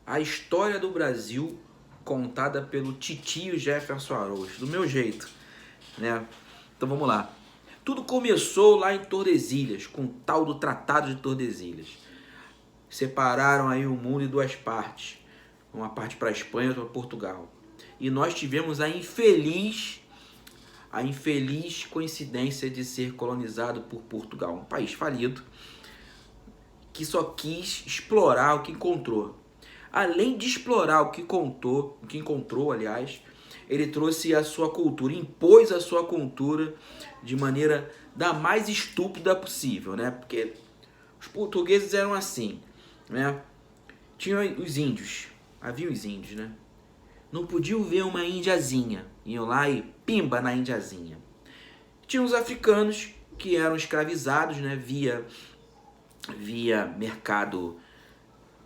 A história do Brasil contada pelo titio Jefferson Araújo, do meu jeito, né? Então vamos lá. Tudo começou lá em Tordesilhas, com o tal do Tratado de Tordesilhas. Separaram aí o mundo em duas partes, uma parte para a Espanha e outra para Portugal. E nós tivemos a infeliz coincidência de ser colonizado por Portugal, um país falido, que só quis explorar o que encontrou. Além de explorar o que encontrou, aliás, ele trouxe a sua cultura, impôs a sua cultura de maneira da mais estúpida possível, né? Porque os portugueses eram assim, né? Tinha os índios, havia os índios, né? Não podiam ver uma índiazinha, iam lá e pimba na índiazinha. Tinha os africanos que eram escravizados, né? Via mercado,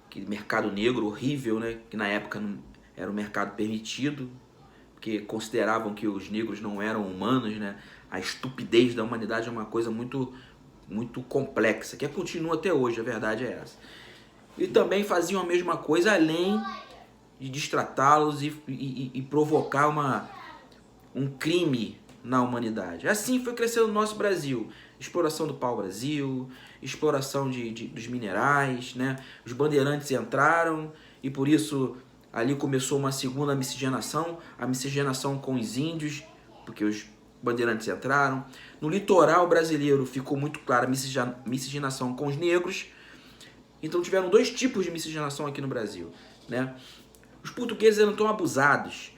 que mercado negro horrível, né? Que na época não era um mercado permitido, porque consideravam que os negros não eram humanos, né? A estupidez da humanidade é uma coisa muito, muito complexa, que continua até hoje, a verdade é essa. E também faziam a mesma coisa, além de destratá-los e provocar um crime na humanidade. Assim foi crescendo o nosso Brasil. Exploração do pau-brasil, exploração dos minerais, né? Os bandeirantes entraram e por isso ali começou uma segunda miscigenação, a miscigenação com os índios, porque os bandeirantes entraram. No litoral brasileiro ficou muito clara a miscigenação com os negros. Então tiveram dois tipos de miscigenação aqui no Brasil, né? Os portugueses eram tão abusados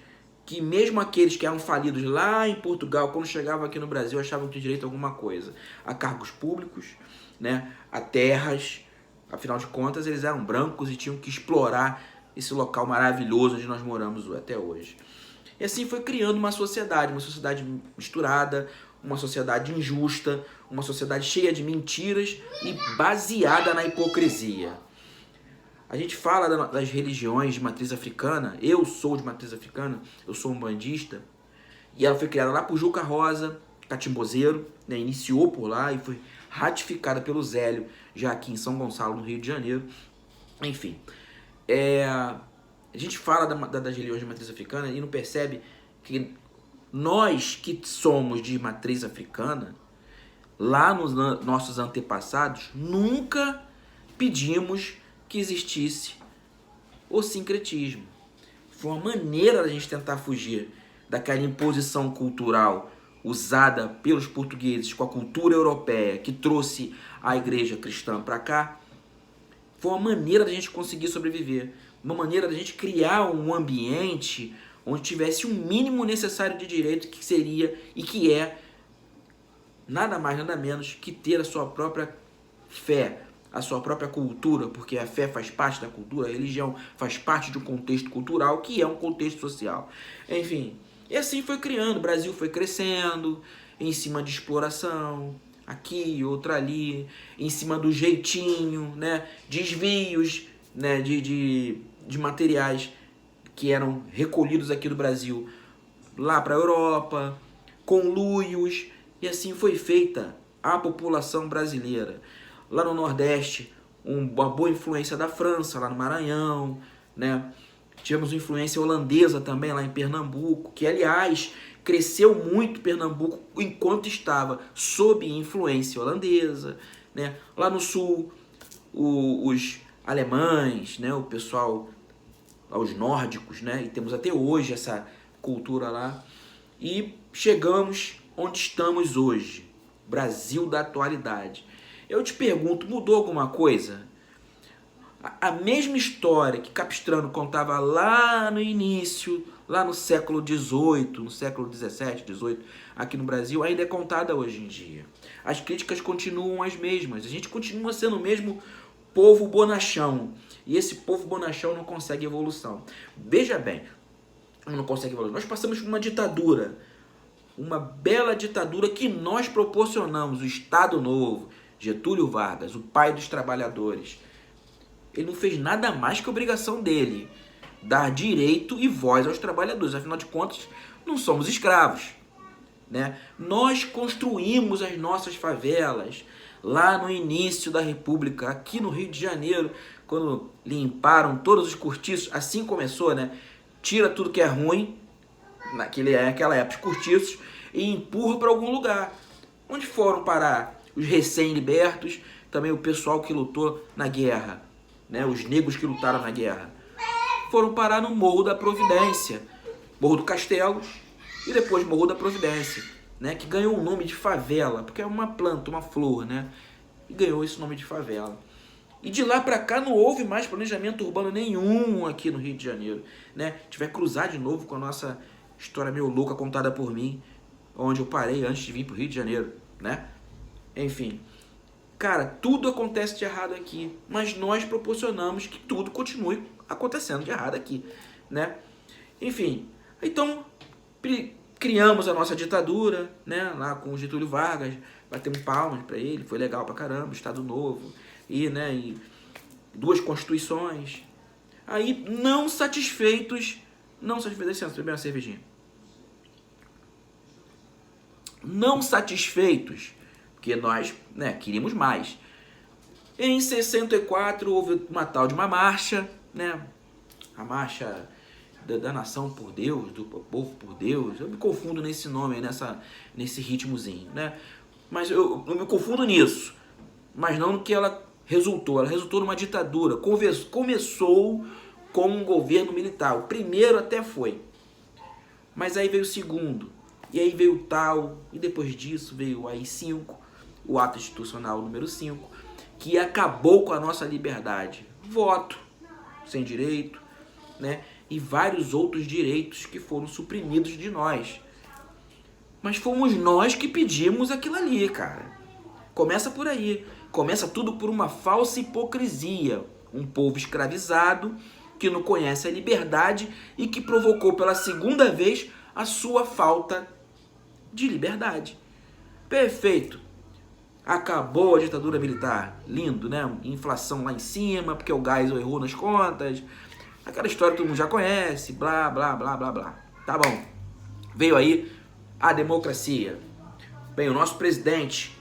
que mesmo aqueles que eram falidos lá em Portugal, quando chegavam aqui no Brasil, achavam que tinham direito a alguma coisa, a cargos públicos, né, a terras. Afinal de contas, eles eram brancos e tinham que explorar esse local maravilhoso onde nós moramos até hoje. E assim foi criando uma sociedade misturada, uma sociedade injusta, uma sociedade cheia de mentiras e baseada na hipocrisia. A gente fala das religiões de matriz africana. Eu sou de matriz africana, eu sou um bandista. E ela foi criada lá por Juca Rosa, catimbozeiro, né? Iniciou por lá e foi ratificada pelo Zélio, já aqui em São Gonçalo, no Rio de Janeiro. Enfim, a gente fala das religiões de matriz africana e não percebe que nós que somos de matriz africana, lá nos nossos antepassados, nunca pedimos que existisse o sincretismo. Foi uma maneira da gente tentar fugir daquela imposição cultural usada pelos portugueses com a cultura europeia que trouxe a igreja cristã para cá. Foi uma maneira da gente conseguir sobreviver, uma maneira da gente criar um ambiente onde tivesse o mínimo necessário de direito, que seria e que é nada mais nada menos que ter a sua própria fé, a sua própria cultura, porque a fé faz parte da cultura, a religião faz parte de um contexto cultural que é um contexto social. Enfim, e assim foi criando, o Brasil foi crescendo em cima de exploração, aqui, outra ali, em cima do jeitinho, né? Desvios, né? de materiais que eram recolhidos aqui do Brasil lá para a Europa, conluios, e assim foi feita a população brasileira. Lá no Nordeste, uma boa influência da França, lá no Maranhão, né? Tivemos influência holandesa também lá em Pernambuco, que, aliás, cresceu muito Pernambuco enquanto estava sob influência holandesa, né? Lá no Sul, os alemães, né? O pessoal, os nórdicos, né? E temos até hoje essa cultura lá. E chegamos onde estamos hoje, Brasil da atualidade. Eu te pergunto, mudou alguma coisa? A mesma história que Capistrano contava lá no início, lá no século XVIII, no século XVII, XVIII, aqui no Brasil, ainda é contada hoje em dia. As críticas continuam as mesmas. A gente continua sendo o mesmo povo bonachão. E esse povo bonachão não consegue evolução. Veja bem, não consegue evolução. Nós passamos por uma ditadura, uma bela ditadura que nós proporcionamos, o Estado Novo, Getúlio Vargas, o pai dos trabalhadores. Ele não fez nada mais que a obrigação dele, dar direito e voz aos trabalhadores. Afinal de contas, não somos escravos, né? Nós construímos as nossas favelas lá no início da República, aqui no Rio de Janeiro, quando limparam todos os cortiços, assim começou, né? Tira tudo que é ruim, naquela época, os cortiços, e empurra para algum lugar. Onde foram parar os recém-libertos, também o pessoal que lutou na guerra, né? Os negros que lutaram na guerra. Foram parar no Morro da Providência, Morro do Castelo e depois Morro da Providência, né? Que ganhou o nome de favela, porque é uma planta, uma flor, né? E ganhou esse nome de favela. E de lá para cá não houve mais planejamento urbano nenhum aqui no Rio de Janeiro, né? A gente vai cruzar de novo com a nossa história meio louca contada por mim, onde eu parei antes de vir pro Rio de Janeiro, né? Enfim, cara, tudo acontece de errado aqui, mas nós proporcionamos que tudo continue acontecendo de errado aqui, né? Enfim, então criamos a nossa ditadura, né? Lá com o Getúlio Vargas, batemos palmas para ele, foi legal pra caramba, Estado Novo, e, né, e 2 constituições. Aí, não satisfeitos, licença, beber uma cervejinha. Não satisfeitos, porque nós, né, queríamos mais. Em 64 houve uma tal de uma marcha, né? A marcha da nação por Deus, do povo por Deus. Eu me confundo nesse nome, nesse ritmozinho, né? Mas eu me confundo nisso. Mas não no que ela resultou. Ela resultou numa ditadura. Começou com um governo militar. O primeiro até foi. Mas aí veio o segundo. E aí veio o tal. E depois disso veio o AI-5, o ato institucional número 5, que acabou com a nossa liberdade. Voto sem direito, né? E vários outros direitos que foram suprimidos de nós. Mas fomos nós que pedimos aquilo ali, cara. Começa por aí. Começa tudo por uma falsa hipocrisia. Um povo escravizado que não conhece a liberdade e que provocou pela segunda vez a sua falta de liberdade. Perfeito. Acabou a ditadura militar. Lindo, né? Inflação lá em cima, porque o gás errou nas contas. Aquela história que todo mundo já conhece. Blá, blá, blá, blá, blá. Tá bom. Veio aí a democracia. Bem, o nosso presidente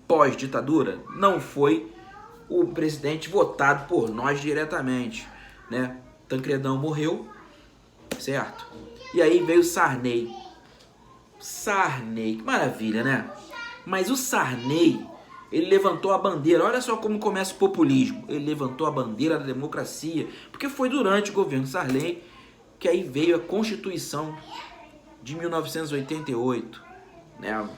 pós-ditadura não foi o presidente votado por nós diretamente, né? Tancredão morreu, certo? E aí veio Sarney. Que maravilha, né? Mas o Sarney, ele levantou a bandeira. Olha só como começa o populismo. Ele levantou a bandeira da democracia, porque foi durante o governo Sarney que aí veio a Constituição de 1988, né?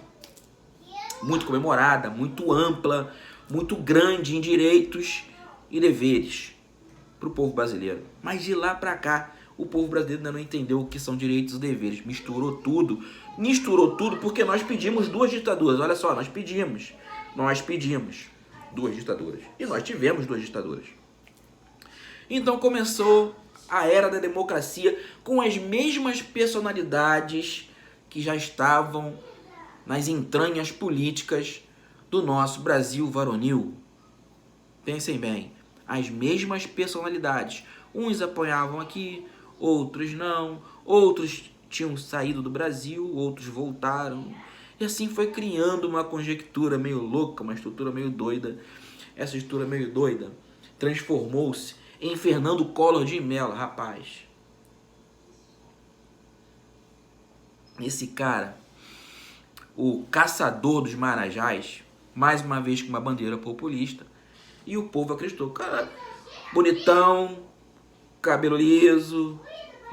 Muito comemorada, muito ampla, muito grande em direitos e deveres para o povo brasileiro. Mas de lá para cá, o povo brasileiro ainda não entendeu o que são direitos e deveres. Misturou tudo porque nós pedimos 2 ditaduras. Olha só, nós pedimos 2 ditaduras. E nós tivemos 2 ditaduras. Então começou a era da democracia com as mesmas personalidades que já estavam nas entranhas políticas do nosso Brasil varonil. Pensem bem, as mesmas personalidades. Uns apoiavam aqui, outros não, outros tinham saído do Brasil, outros voltaram. E assim foi criando uma conjectura meio louca, uma estrutura meio doida. Essa estrutura meio doida transformou-se em Fernando Collor de Mello, rapaz. Esse cara, o caçador dos marajás, mais uma vez com uma bandeira populista, e o povo acreditou. Cara, bonitão, cabelo liso,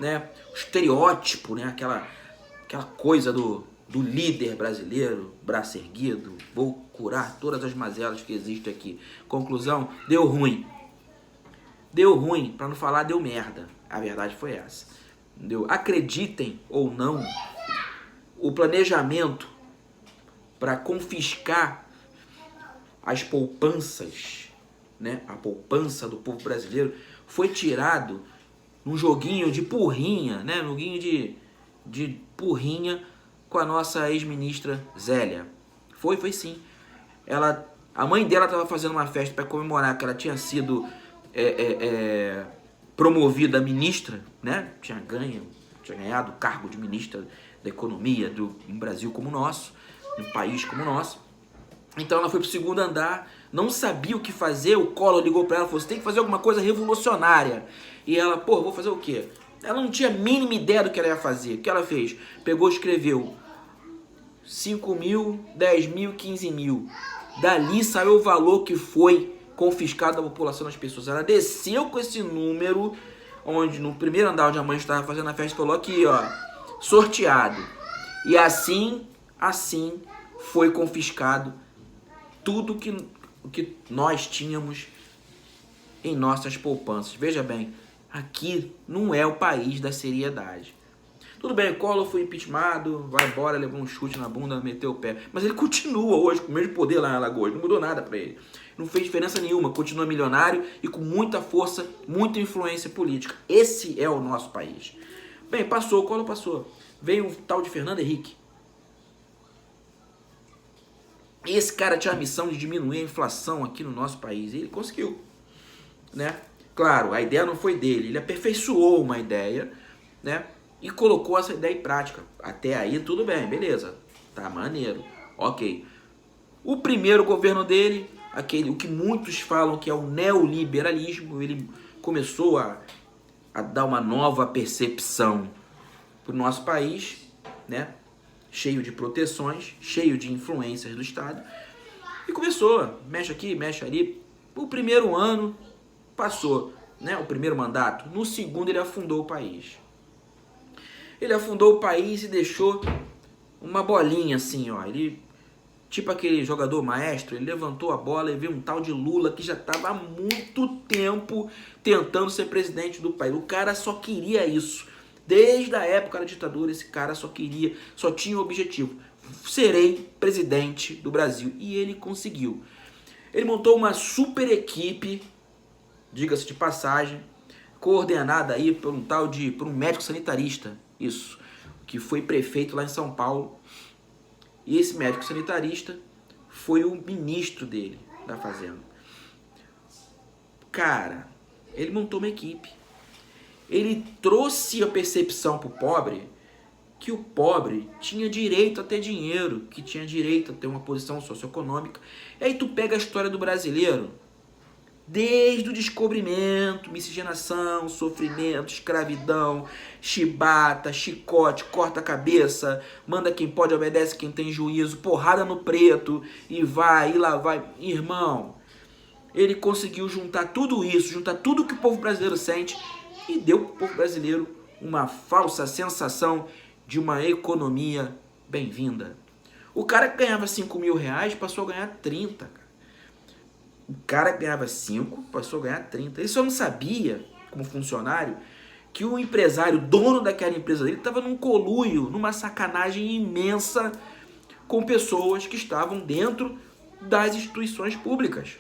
né? O estereótipo, né? Aquela coisa do líder brasileiro, braço erguido, vou curar todas as mazelas que existem aqui. Conclusão, deu ruim. Deu ruim, para não falar deu merda. A verdade foi essa. Entendeu? Acreditem ou não, o planejamento para confiscar as poupanças, né? A poupança do povo brasileiro foi tirado num joguinho de porrinha, né? Um joguinho de porrinha com a nossa ex-ministra Zélia. Foi sim. A mãe dela estava fazendo uma festa para comemorar que ela tinha sido promovida a ministra, né? Tinha ganhado o cargo de ministra da economia de um Brasil como o nosso, um país como o nosso. Então ela foi pro 2º andar não sabia o que fazer, o Collor ligou para ela e falou, você tem que fazer alguma coisa revolucionária. E ela, pô, vou fazer o quê? Ela não tinha a mínima ideia do que ela ia fazer. O que ela fez? Pegou e escreveu 5 mil, 10 mil, 15 mil. Dali saiu o valor que foi confiscado da população das pessoas. Ela desceu com esse número, onde no primeiro andar onde a mãe estava fazendo a festa, falou aqui, ó, sorteado. E assim foi confiscado tudo que nós tínhamos em nossas poupanças. Veja bem, aqui não é o país da seriedade. Tudo bem, o Collor foi impeachmentado, vai embora, levou um chute na bunda, meteu o pé. Mas ele continua hoje com o mesmo poder lá em Alagoas, não mudou nada pra ele. Não fez diferença nenhuma, continua milionário e com muita força, muita influência política. Esse é o nosso país. Bem, passou, o Collor passou. Veio um tal de Fernando Henrique. Esse cara tinha a missão de diminuir a inflação aqui no nosso país. E ele conseguiu, né? Claro, a ideia não foi dele. Ele aperfeiçoou uma ideia, né? E colocou essa ideia em prática. Até aí tudo bem, beleza. Tá maneiro. Ok. O primeiro governo dele, o que muitos falam que é o neoliberalismo, ele começou a dar uma nova percepção para o nosso país, né? Cheio de proteções, cheio de influências do Estado. E começou, mexe aqui, mexe ali. O primeiro ano passou, né? O primeiro mandato. No segundo ele afundou o país. Ele afundou o país e deixou uma bolinha assim, ó. Ele, tipo aquele jogador maestro, ele levantou a bola e viu um tal de Lula que já estava há muito tempo tentando ser presidente do país. O cara só queria isso. Desde a época da ditadura, esse cara só tinha o objetivo. Serei presidente do Brasil. E ele conseguiu. Ele montou uma super equipe, diga-se de passagem, coordenada aí por um médico sanitarista, isso, que foi prefeito lá em São Paulo. E esse médico sanitarista foi o ministro dele, da Fazenda. Cara, ele montou uma equipe. Ele trouxe a percepção pro pobre que o pobre tinha direito a ter dinheiro, que tinha direito a ter uma posição socioeconômica. E aí tu pega a história do brasileiro, desde o descobrimento, miscigenação, sofrimento, escravidão, chibata, chicote, corta a cabeça, manda quem pode, obedece quem tem juízo, porrada no preto, e lá vai. Irmão, ele conseguiu juntar tudo isso, juntar tudo que o povo brasileiro sente e deu para o povo brasileiro uma falsa sensação de uma economia bem-vinda. O cara que ganhava 5 mil reais passou a ganhar 30, cara. O cara que ganhava 5 passou a ganhar 30. Ele só não sabia, como funcionário, que o empresário, dono daquela empresa dele, estava num conluio, numa sacanagem imensa com pessoas que estavam dentro das instituições públicas.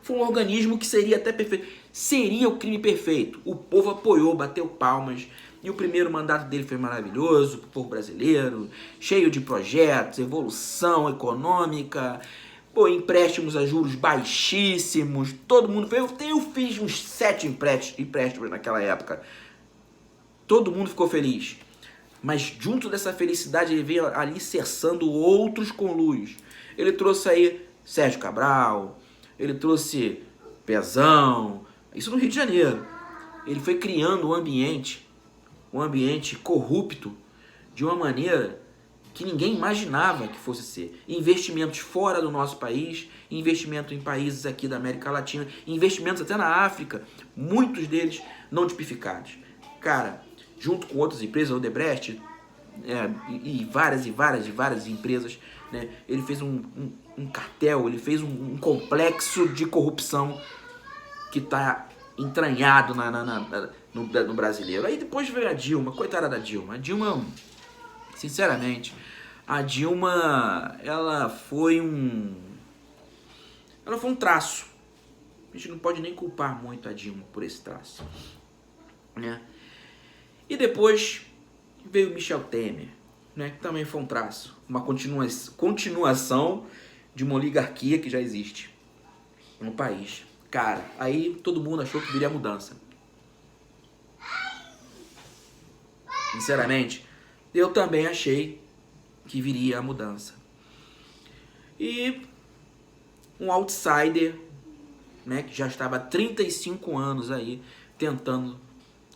Foi um organismo que seria até perfeito. Seria o crime perfeito. O povo apoiou, bateu palmas. E o primeiro mandato dele foi maravilhoso para o povo brasileiro, cheio de projetos, evolução econômica, empréstimos a juros baixíssimos, todo mundo fez. Eu fiz uns 7 empréstimos naquela época. Todo mundo ficou feliz. Mas junto dessa felicidade ele veio alicerçando outros conluios. Ele trouxe aí Sérgio Cabral, ele trouxe Pezão, isso no Rio de Janeiro. Ele foi criando um ambiente corrupto de uma maneira que ninguém imaginava que fosse ser. Investimentos fora do nosso país, investimento em países aqui da América Latina, investimentos até na África, muitos deles não tipificados. Cara, junto com outras empresas, a Odebrecht, e várias empresas, né, ele fez um cartel, ele fez um complexo de corrupção que está entranhado no brasileiro. Aí depois veio a Dilma, coitada da Dilma. A Dilma, sinceramente, ela foi um traço. A gente não pode nem culpar muito a Dilma por esse traço, né? E depois veio Michel Temer, né, que também foi um traço, uma continuação de uma oligarquia que já existe no país. Cara, aí todo mundo achou que viria a mudança. Sinceramente, eu também achei que viria a mudança. E um outsider, né, que já estava há 35 anos aí tentando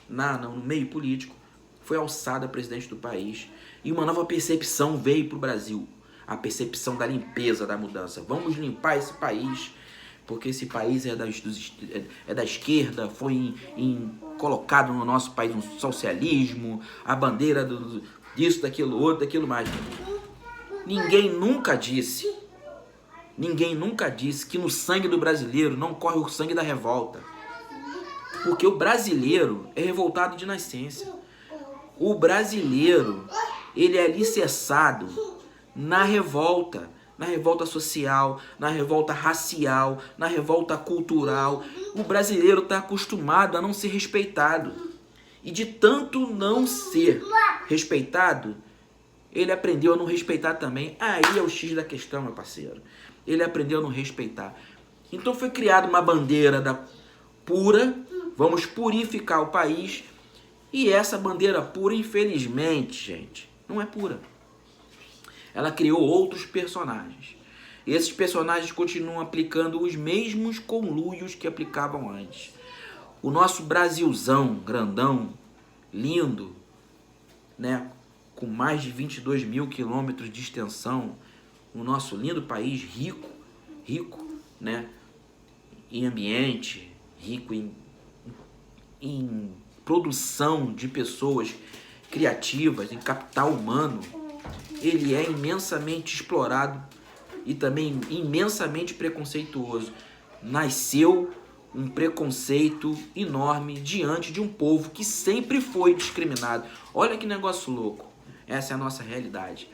no meio político, foi alçado a presidente do país e uma nova percepção veio para o Brasil, a percepção da limpeza, da mudança. Vamos limpar esse país, porque esse país é da esquerda, foi colocado no nosso país um socialismo, a bandeira disso, daquilo outro, daquilo mais. Ninguém nunca disse que no sangue do brasileiro não corre o sangue da revolta. Porque o brasileiro é revoltado de nascença. O brasileiro, ele é alicerçado na revolta social, na revolta racial, na revolta cultural. O brasileiro está acostumado a não ser respeitado. E de tanto não ser respeitado, ele aprendeu a não respeitar também. Aí é o X da questão, meu parceiro. Ele aprendeu a não respeitar. Então foi criada uma bandeira da pura, vamos purificar o país. E essa bandeira pura, infelizmente, gente, não é pura. Ela criou outros personagens. Esses personagens continuam aplicando os mesmos conluios que aplicavam antes. O nosso Brasilzão, grandão, lindo, né, com mais de 22 mil quilômetros de extensão, o nosso lindo país, rico, né, em ambiente, rico em produção de pessoas criativas, em capital humano, ele é imensamente explorado e também imensamente preconceituoso. Nasceu um preconceito enorme diante de um povo que sempre foi discriminado. Olha que negócio louco. Essa é a nossa realidade.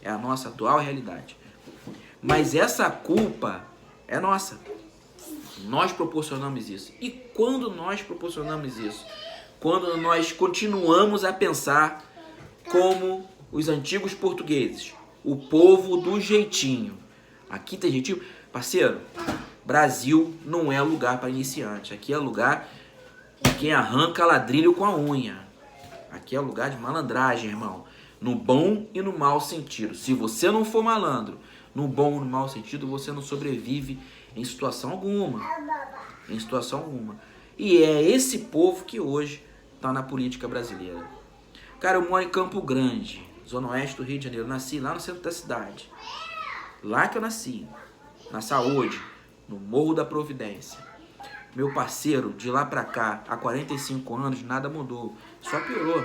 É a nossa atual realidade. Mas essa culpa é nossa. Nós proporcionamos isso. E quando nós proporcionamos isso? Quando nós continuamos a pensar como os antigos portugueses, o povo do jeitinho. Aqui tem jeitinho? Parceiro, Brasil não é lugar para iniciante. Aqui é lugar de quem arranca ladrilho com a unha. Aqui é lugar de malandragem, irmão. No bom e no mau sentido. Se você não for malandro, no bom ou no mau sentido, você não sobrevive em situação alguma. Em situação alguma. E é esse povo que hoje está na política brasileira. Cara, eu moro em Campo Grande, zona oeste do Rio de Janeiro. Eu nasci lá no centro da cidade. Lá que eu nasci. Na Saúde, no Morro da Providência. Meu parceiro, de lá pra cá, há 45 anos, nada mudou. Só piorou.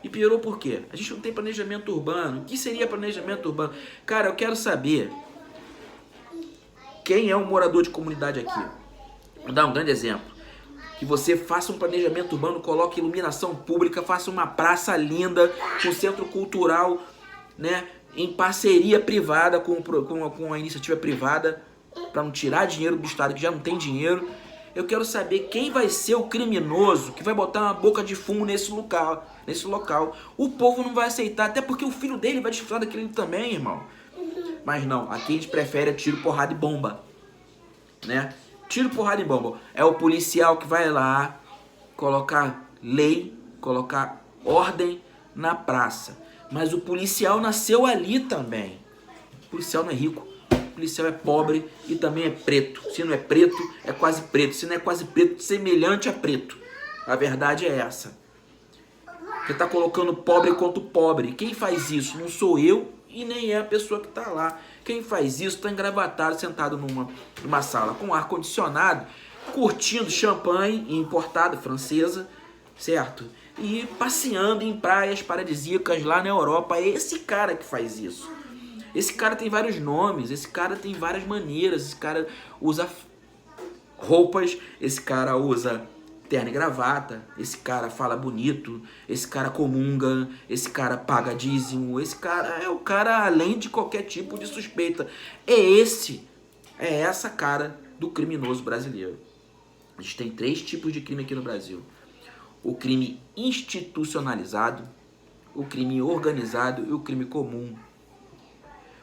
E piorou por quê? A gente não tem planejamento urbano. O que seria planejamento urbano? Cara, eu quero saber quem é um morador de comunidade aqui. Vou dar um grande exemplo. Que você faça um planejamento urbano, coloque iluminação pública, faça uma praça linda, com centro cultural, né, em parceria privada com a iniciativa privada, para não tirar dinheiro do Estado que já não tem dinheiro. Eu quero saber quem vai ser o criminoso que vai botar uma boca de fumo nesse local. O povo não vai aceitar, até porque o filho dele vai desfrutar daquilo também, irmão. Mas não, aqui a gente prefere tiro, porrada e bomba, né? Tiro, porrada e bomba. É o policial que vai lá colocar lei, colocar ordem na praça. Mas o policial nasceu ali também. O policial não é rico. O policial é pobre e também é preto. Se não é preto, é quase preto. Se não é quase preto, semelhante a preto. A verdade é essa. Você está colocando pobre contra o pobre. Quem faz isso? Não sou eu e nem é a pessoa que está lá. Quem faz isso está engravatado, sentado numa sala com ar-condicionado, curtindo champanhe importada, francesa, certo? E passeando em praias paradisíacas lá na Europa. É esse cara que faz isso. Esse cara tem vários nomes, esse cara tem várias maneiras, esse cara usa roupas, esse cara usa terno e gravata, esse cara fala bonito, esse cara comunga, esse cara paga dízimo, esse cara é o cara além de qualquer tipo de suspeita. É essa cara do criminoso brasileiro. A gente tem 3 tipos de crime aqui no Brasil. O crime institucionalizado, o crime organizado e o crime comum.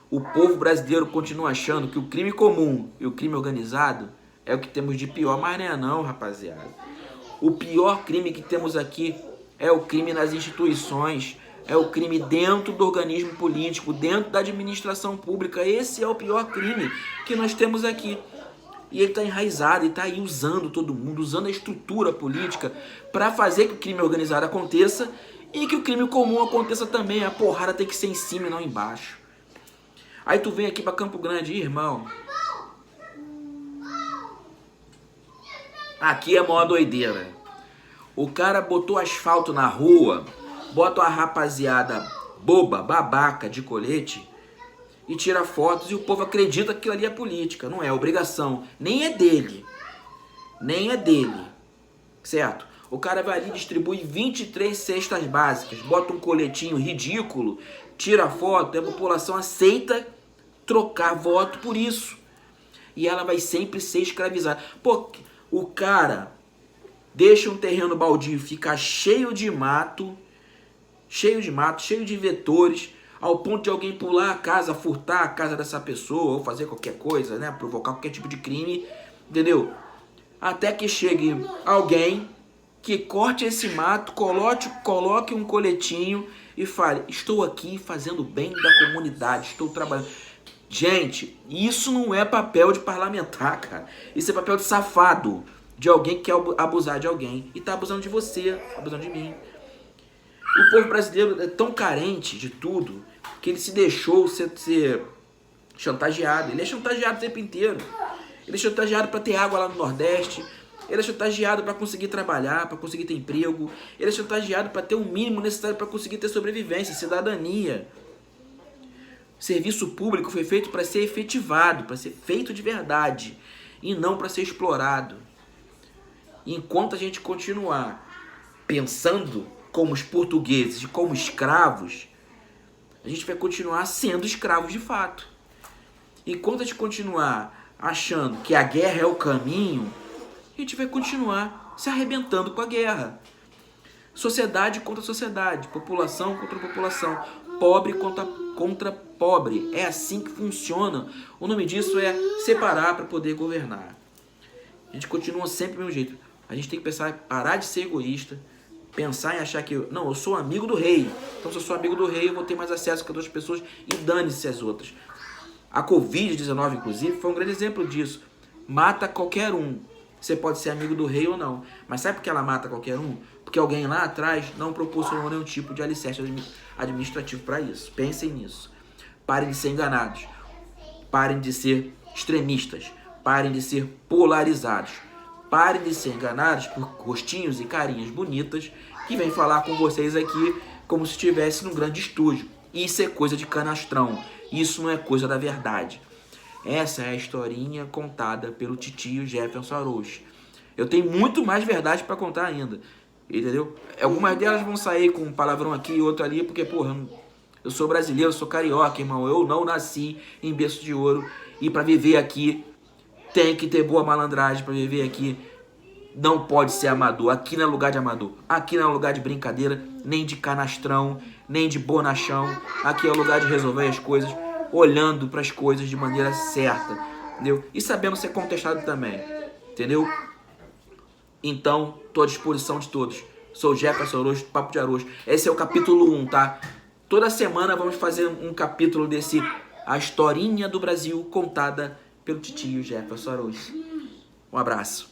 O povo brasileiro continua achando que o crime comum e o crime organizado é o que temos de pior, mas não é não, rapaziada. O pior crime que temos aqui é o crime nas instituições, É o crime dentro do organismo político, dentro da administração pública. Esse é o pior crime que nós temos aqui. E ele está enraizado, ele está aí usando todo mundo, usando a estrutura política para fazer que o crime organizado aconteça e que o crime comum aconteça também. A porrada tem que ser em cima e não embaixo. Aí tu vem aqui para Campo Grande, irmão. Aqui é a maior doideira. O cara botou asfalto na rua, bota uma rapaziada boba, babaca de colete e tira fotos e o povo acredita que aquilo ali é política. Não é obrigação, nem é dele. Nem é dele. Certo? O cara vai ali e distribui 23 cestas básicas, bota um coletinho ridículo, tira foto e a população aceita trocar voto por isso. E ela vai sempre ser escravizada. Pô, o cara deixa um terreno baldio ficar cheio de mato, cheio de vetores, ao ponto de alguém pular a casa, furtar a casa dessa pessoa, ou fazer qualquer coisa, né? Provocar qualquer tipo de crime, entendeu? Até que chegue alguém que corte esse mato, coloque um coletinho e fale, estou aqui fazendo bem da comunidade, estou trabalhando. Gente, isso não é papel de parlamentar, cara. Isso é papel de safado, de alguém que quer abusar de alguém. E tá abusando de você, abusando de mim. O povo brasileiro é tão carente de tudo que ele se deixou ser chantageado. Ele é chantageado o tempo inteiro. Ele é chantageado para ter água lá no Nordeste. Ele é chantageado para conseguir trabalhar, para conseguir ter emprego. Ele é chantageado para ter o mínimo necessário para conseguir ter sobrevivência, cidadania. Serviço público foi feito para ser efetivado, para ser feito de verdade e não para ser explorado. Enquanto a gente continuar pensando como os portugueses e como escravos, a gente vai continuar sendo escravos de fato. Enquanto a gente continuar achando que a guerra é o caminho, a gente vai continuar se arrebentando com a guerra. Sociedade contra sociedade, população contra população, pobre contra pobre. É assim que funciona. O nome disso é separar para poder governar. A gente continua sempre do mesmo jeito. A gente tem que pensar, parar de ser egoísta, pensar em achar que, não, eu sou amigo do rei. Então, se eu sou amigo do rei, eu vou ter mais acesso que as outras pessoas e dane-se as outras. A Covid-19, inclusive, foi um grande exemplo disso. Mata qualquer um. Você pode ser amigo do rei ou não. Mas sabe por que ela mata qualquer um? Porque alguém lá atrás não proporcionou nenhum tipo de alicerce administrativo para isso. Pensem nisso. Parem de ser enganados. Parem de ser extremistas. Parem de ser polarizados. Parem de ser enganados por rostinhos e carinhas bonitas que vêm falar com vocês aqui como se estivesse num grande estúdio. Isso é coisa de canastrão. Isso não é coisa da verdade. Essa é a historinha contada pelo titio Jefferson Araújo. Eu tenho muito mais verdade para contar ainda. Entendeu? Algumas delas vão sair com um palavrão aqui e outro ali, porque, porra, eu sou brasileiro, eu sou carioca, irmão. Eu não nasci em berço de ouro. E para viver aqui, tem que ter boa malandragem para viver aqui. Não pode ser amador. Aqui não é lugar de amador. Aqui não é lugar de brincadeira, nem de canastrão, nem de bonachão. Aqui é o lugar de resolver as coisas olhando para as coisas de maneira certa, entendeu? E sabendo ser contestado também, entendeu? Então, estou à disposição de todos. Sou o Jefferson Araújo, Papo de Araújo. Esse é o capítulo 1, tá? Toda semana vamos fazer um capítulo desse A Historinha do Brasil contada pelo titio Jefferson Araújo. Um abraço.